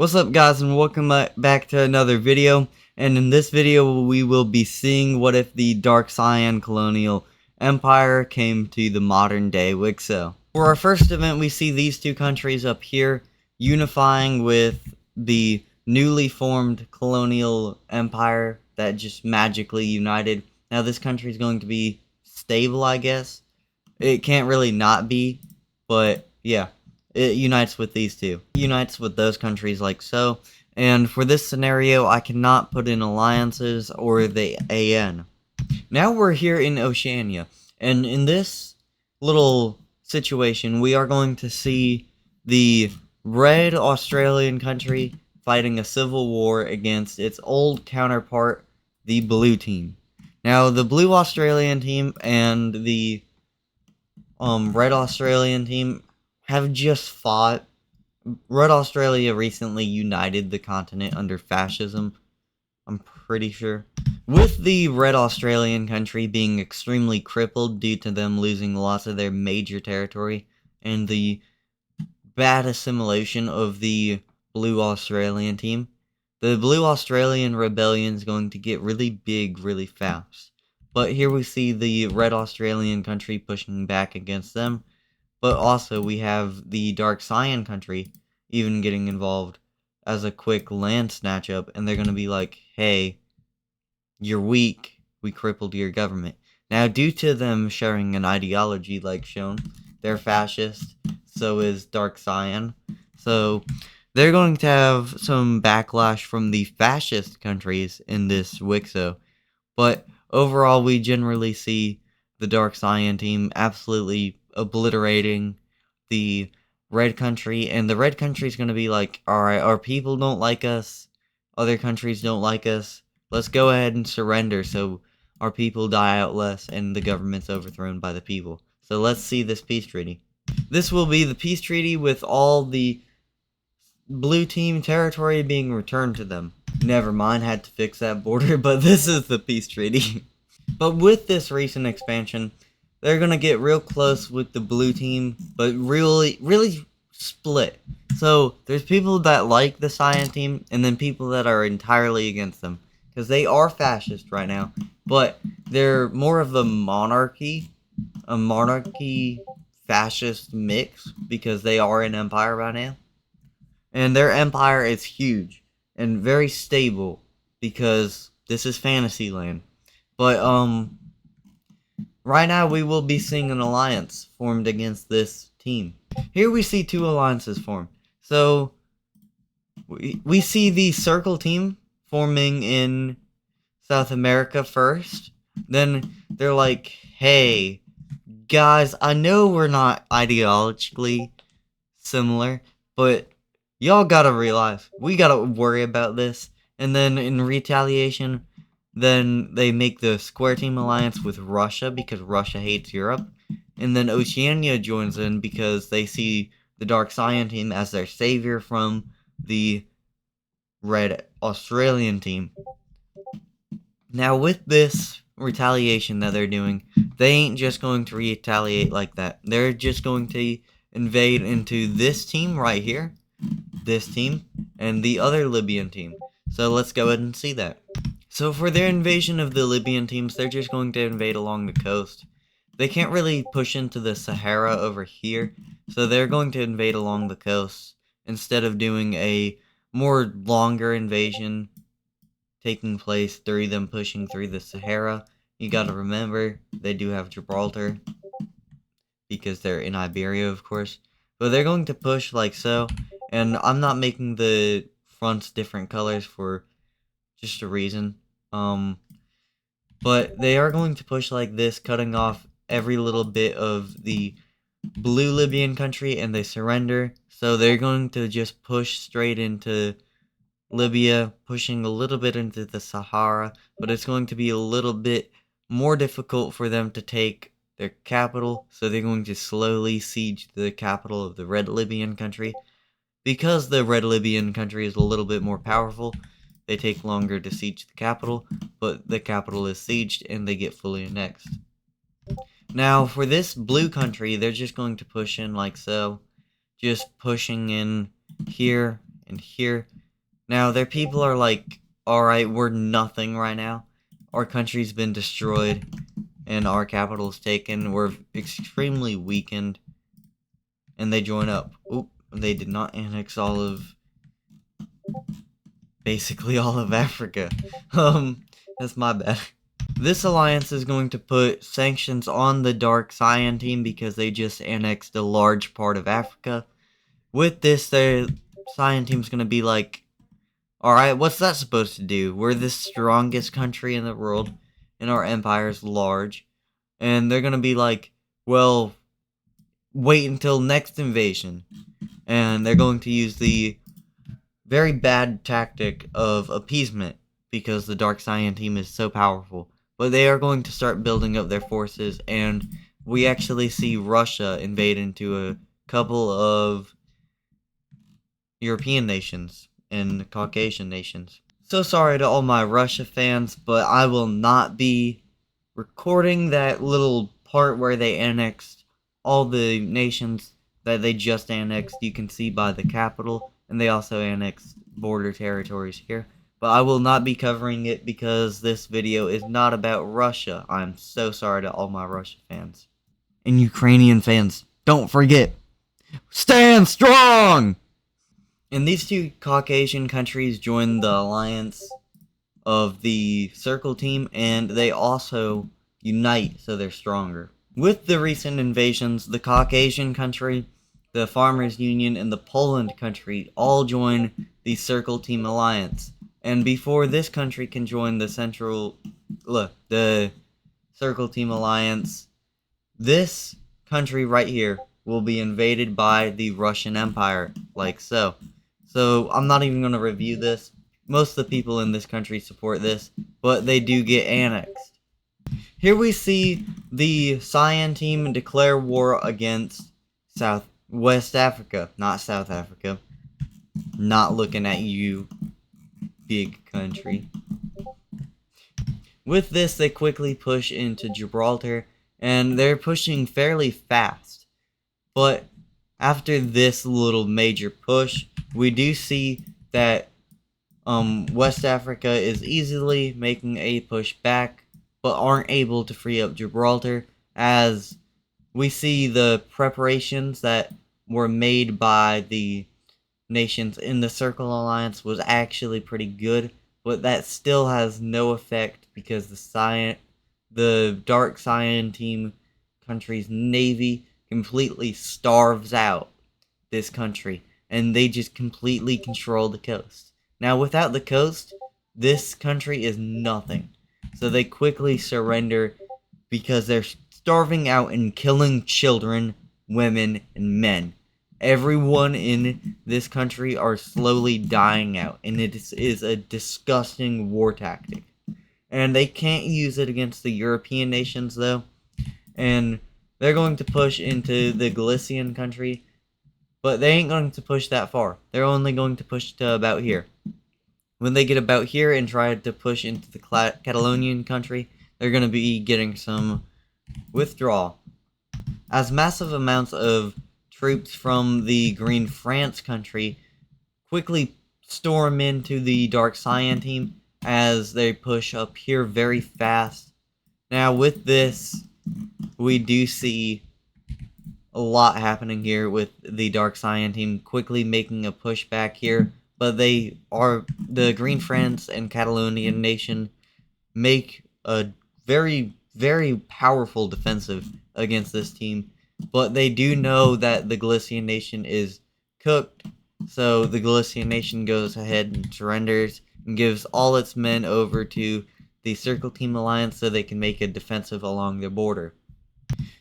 What's up, guys, and welcome back to another video. And in this video we will be seeing what if the Dark Cyan Colonial Empire came to the modern day Wixo. For our first event, we see these two countries up here unifying with the newly formed Colonial Empire that just magically united. Now this country is going to be stable, I guess. It can't really not be, but yeah. It unites with these two. It unites with those countries like so. And for this scenario, I cannot put in alliances or the AN. Now we're here in Oceania. And in this little situation, we are going to see the red Australian country fighting a civil war against its old counterpart, the blue team. Now, the blue Australian team and the red Australian team have just fought. Red Australia recently united the continent under fascism, I'm pretty sure. With the Red Australian country being extremely crippled due to them losing lots of their major territory and the bad assimilation of the Blue Australian team, the Blue Australian rebellion is going to get really big really fast. But here we see the Red Australian country pushing back against them. But also, we have the Dark Cyan country even getting involved as a quick land snatch up, and they're going to be like, hey, you're weak, we crippled your government. Now, due to them sharing an ideology like shown, they're fascist, so is Dark Cyan. So, they're going to have some backlash from the fascist countries in this Wixo. But overall, we generally see the Dark Cyan team absolutely obliterating the red country, and the red country is going to be like, alright, our people don't like us, other countries don't like us, let's go ahead and surrender so our people die out less and the government's overthrown by the people. So let's see this peace treaty. This will be the peace treaty with all the blue team territory being returned to them. Never mind, had to fix that border, but this is the peace treaty. But with this recent expansion, they're going to get real close with the blue team, but really split. So, there's people that like the Cyan team, and then people that are entirely against them. Because they are fascist right now, but they're more of a monarchy fascist mix, because they are an empire right now. And their empire is huge, and very stable, because this is Fantasyland. But, right now, we will be seeing an alliance formed against this team. Here we see two alliances form. So, we see the Circle team forming in South America first. Then they're like, hey, guys, I know we're not ideologically similar, but y'all gotta realize, we gotta worry about this. And then in retaliation, then they make the Square Team alliance with Russia because Russia hates Europe. And then Oceania joins in because they see the Dark Cyan team as their savior from the Red Australian team. Now with this retaliation that they're doing, they ain't just going to retaliate like that. They're just going to invade into this team right here, this team, and the other Libyan team. So let's go ahead and see that. So for their invasion of the Libyan teams, they're just going to invade along the coast. They can't really push into the Sahara over here, so they're going to invade along the coast instead of doing a more longer invasion taking place through them pushing through the Sahara. You gotta remember, they do have Gibraltar because they're in Iberia, of course. But they're going to push like so, and I'm not making the fronts different colors for just a reason. But they are going to push like this, cutting off every little bit of the blue Libyan country, and they surrender. So they're going to just push straight into Libya, pushing a little bit into the Sahara, but it's going to be a little bit more difficult for them to take their capital, so they're going to slowly siege the capital of the Red Libyan country. Because the Red Libyan country is a little bit more powerful, they take longer to siege the capital, but the capital is sieged and they get fully annexed. Now, for this blue country, they're just going to push in like so, just pushing in here and here. Now, their people are like, alright, we're nothing right now. Our country's been destroyed, and our capital's taken. We're extremely weakened, and they join up. Oop, they did not annex basically all of Africa. That's my bad. This alliance is going to put sanctions on the Dark Cyan team because they just annexed a large part of Africa. With this, the Cyan team's going to be like, alright, what's that supposed to do? We're the strongest country in the world, and our empire's large. And they're going to be like, well, wait until next invasion. And they're going to use the very bad tactic of appeasement because the Dark Cyan team is so powerful. But they are going to start building up their forces, and we actually see Russia invade into a couple of European nations and Caucasian nations. So sorry to all my Russia fans, but I will not be recording that little part where they annexed all the nations that they just annexed. You can see by the capital, and they also annexed border territories here. But I will not be covering it because this video is not about Russia. I'm so sorry to all my Russia fans. And Ukrainian fans, don't forget, stand strong! And these two Caucasian countries joined the alliance of the Circle team, and they also unite so they're stronger. With the recent invasions, the Caucasian country, the Farmers Union, and the Poland country all join the Circle team alliance. And before this country can join the Circle team alliance, this country right here will be invaded by the Russian Empire, like so. So I'm not even going to review this. Most of the people in this country support this, but they do get annexed. Here we see the Cyan team declare war against West Africa, not South Africa. Not looking at you, big country. With this, they quickly push into Gibraltar, and they're pushing fairly fast. But after this little major push, we do see that West Africa is easily making a push back, but aren't able to free up Gibraltar, as we see the preparations that were made by the nations in the Circle Alliance was actually pretty good, but that still has no effect because the Dark Cyan team country's navy completely starves out this country, and they just completely control the coast. Now, without the coast, this country is nothing. So they quickly surrender because they're starving out and killing children, women, and men. Everyone in this country are slowly dying out, and it is a disgusting war tactic. And they can't use it against the European nations, though. And they're going to push into the Galician country, but they ain't going to push that far. They're only going to push to about here. When they get about here and try to push into the Catalonian country, they're going to be getting some withdrawal. As massive amounts of troops from the Green France country quickly storm into the Dark Cyan team as they push up here very fast. Now with this, we do see a lot happening here with the Dark Cyan team quickly making a push back here, but the Green France and Catalonian nation make a very, very powerful defensive against this team, but they do know that the Galician nation is cooked, so the Galician nation goes ahead and surrenders and gives all its men over to the Circle Team Alliance so they can make a defensive along their border.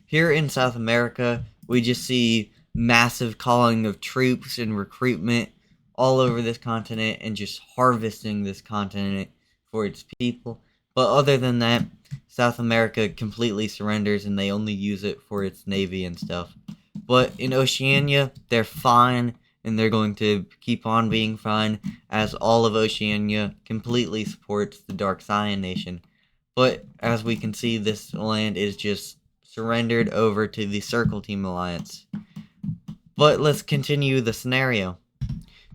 Here in South America, we just see massive calling of troops and recruitment all over this continent and just harvesting this continent for its people. But other than that, South America completely surrenders and they only use it for its navy and stuff. But in Oceania, they're fine, and they're going to keep on being fine, as all of Oceania completely supports the Dark Cyan nation. But as we can see, this land is just surrendered over to the Circle Team Alliance. But let's continue the scenario.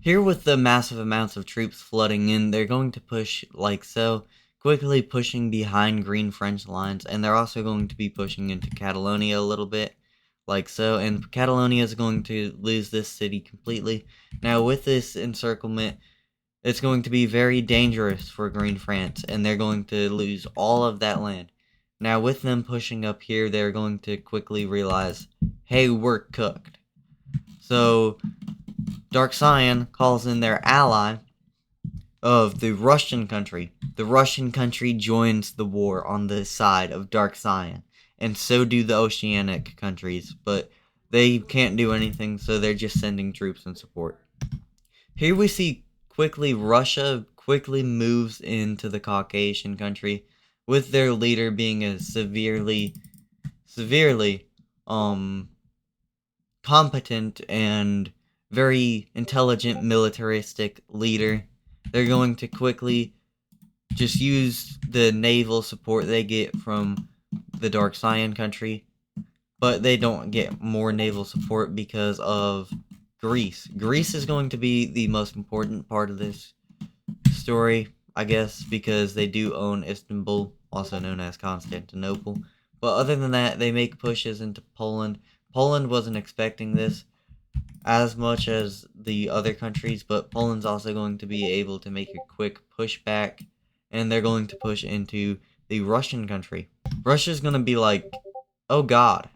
Here with the massive amounts of troops flooding in, they're going to push like so, quickly pushing behind green French lines, and they're also going to be pushing into Catalonia a little bit, like so, and Catalonia is going to lose this city completely. Now with this encirclement, it's going to be very dangerous for Green France, and they're going to lose all of that land. Now with them pushing up here, they're going to quickly realize, hey, we're cooked. So Dark Cyan calls in their ally of the Russian country. The Russian country joins the war on the side of Dark Cyan, and so do the Oceanic countries, but they can't do anything, so they're just sending troops and support. Here we see quickly Russia quickly moves into the Caucasian country, with their leader being a severely competent and very intelligent militaristic leader. They're going to quickly just use the naval support they get from the Dark Cyan country, but they don't get more naval support because of Greece. Greece is going to be the most important part of this story, I guess, because they do own Istanbul, also known as Constantinople. But other than that, they make pushes into Poland. Poland wasn't expecting this as much as the other countries, but Poland's also going to be able to make a quick pushback, and they're going to push into the Russian country. Russia's going to be like, oh god,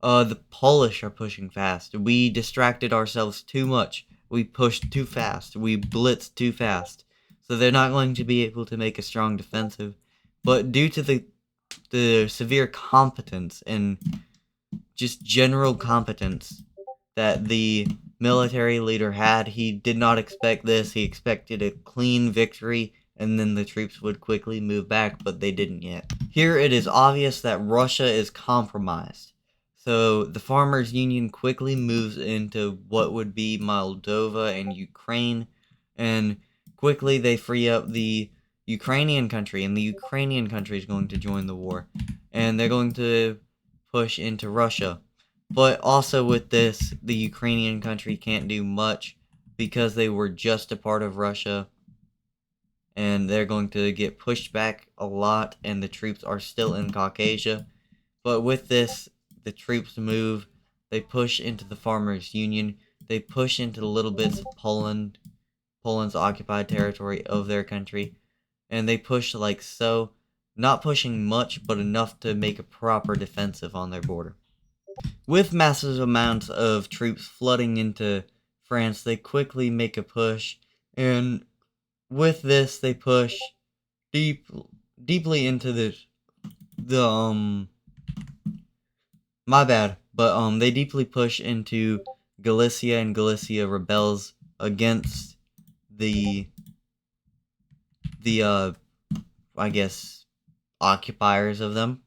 the Polish are pushing fast. We distracted ourselves too much. We pushed too fast. We blitzed too fast. So they're not going to be able to make a strong defensive. But due to the severe competence and just general competence that the military leader had, he did not expect this. He expected a clean victory, and then the troops would quickly move back, but they didn't yet. Here it is obvious that Russia is compromised. So the Farmers Union quickly moves into what would be Moldova and Ukraine, and quickly they free up the Ukrainian country, and the Ukrainian country is going to join the war, and they're going to push into Russia. But also with this, the Ukrainian country can't do much because they were just a part of Russia, and they're going to get pushed back a lot, and the troops are still in Caucasia. But with this, the troops move, they push into the Farmers Union, they push into little bits of Poland's occupied territory of their country, and they push like so, not pushing much, but enough to make a proper defensive on their border. With massive amounts of troops flooding into France, they quickly make a push, and with this, they push deeply into my bad, but they deeply push into Galicia, and Galicia rebels against the I guess occupiers of them.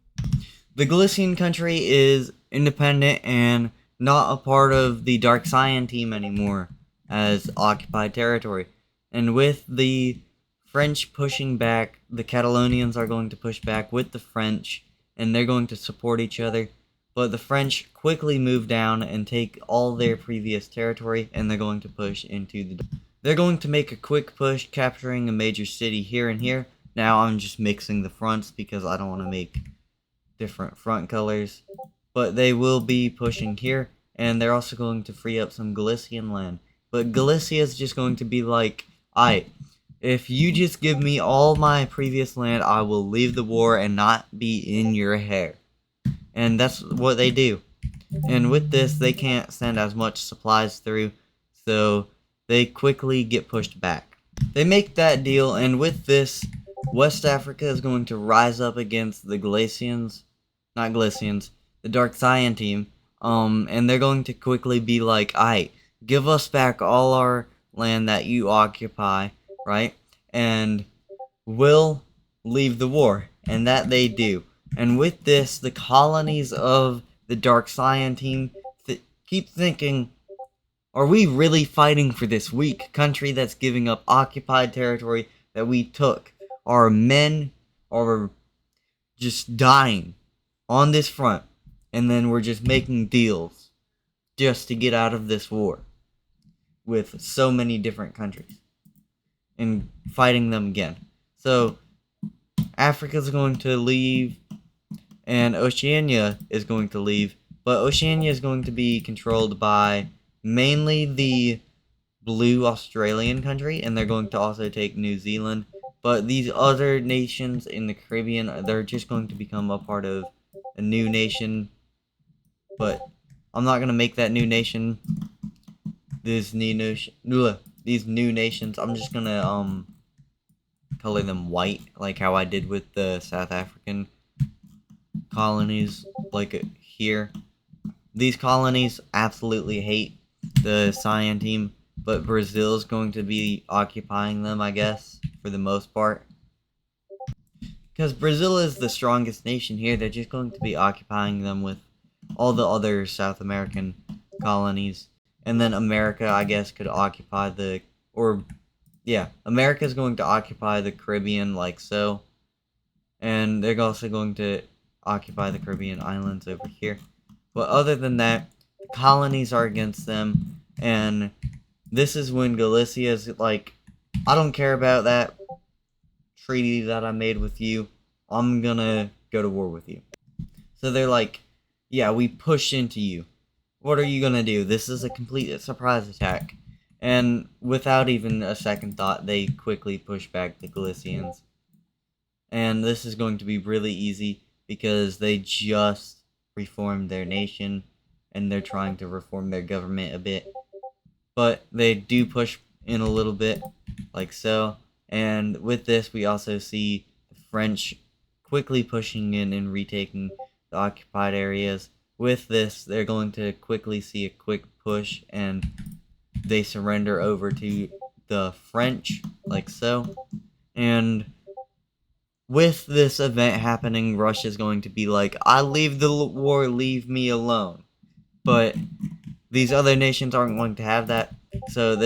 The Galician country is independent and not a part of the Dark Cyan team anymore as occupied territory. And with the French pushing back, the Catalonians are going to push back with the French, and they're going to support each other. But the French quickly move down and take all their previous territory, and they're going to push into the... They're going to make a quick push, capturing a major city here and here. Now I'm just mixing the fronts because I don't want to make different front colors. But they will be pushing here, and they're also going to free up some Galician land. But Galicia is just going to be like, alright, if you just give me all my previous land, I will leave the war and not be in your hair. And that's what they do. And with this, they can't send as much supplies through, so they quickly get pushed back. They make that deal, and with this, West Africa is going to rise up against the Galicians, not Galicians, the Dark Cyan team, and they're going to quickly be like, alright, give us back all our land that you occupy, right? And we'll leave the war. And that they do. And with this, the colonies of the Dark Cyan team keep thinking, are we really fighting for this weak country that's giving up occupied territory that we took? Our men are just dying on this front, and then we're just making deals just to get out of this war. with so many different countries and fighting them again. So Africa's going to leave and Oceania is going to leave, but Oceania is going to be controlled by mainly the blue Australian country, and they're going to also take New Zealand. But these other nations in the Caribbean, they're just going to become a part of a new nation. But I'm not gonna make that new nation. These new nations. I'm just gonna color them white, like how I did with the South African colonies, like here. These colonies absolutely hate the Cyan team, but Brazil is going to be occupying them, I guess, for the most part. Because Brazil is the strongest nation here, they're just going to be occupying them with all the other South American colonies. And then America, I guess, could occupy America's going to occupy the Caribbean like so. And they're also going to occupy the Caribbean islands over here. But other than that, the colonies are against them. And this is when Galicia's like, I don't care about that treaty that I made with you. I'm gonna go to war with you. So they're like, yeah, we pushed into you. What are you gonna do? This is a complete surprise attack. And without even a second thought, they quickly push back the Galicians. And this is going to be really easy because they just reformed their nation and they're trying to reform their government a bit. But they do push in a little bit, like so. And with this, we also see the French quickly pushing in and retaking the occupied areas. With this, they're going to quickly see a quick push and they surrender over to the French, like so. And with this event happening, Russia's going to be like, I leave the war, leave me alone. But these other nations aren't going to have that. So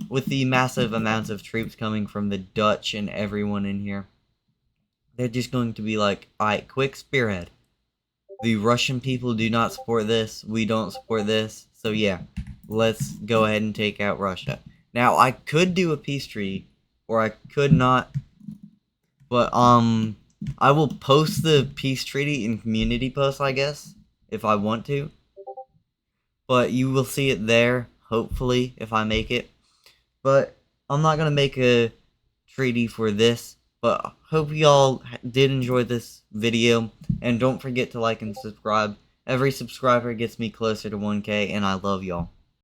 with the massive amounts of troops coming from the Dutch and everyone in here, they're just going to be like, alright, quick spearhead. The Russian people do not support this. We don't support this. So yeah, let's go ahead and take out Russia. Now, I could do a peace treaty, or I could not. But, I will post the peace treaty in community posts, I guess, if I want to. But you will see it there, hopefully, if I make it. But I'm not going to make a treaty for this. But hope y'all did enjoy this video. And don't forget to like and subscribe. Every subscriber gets me closer to 1K, and I love y'all.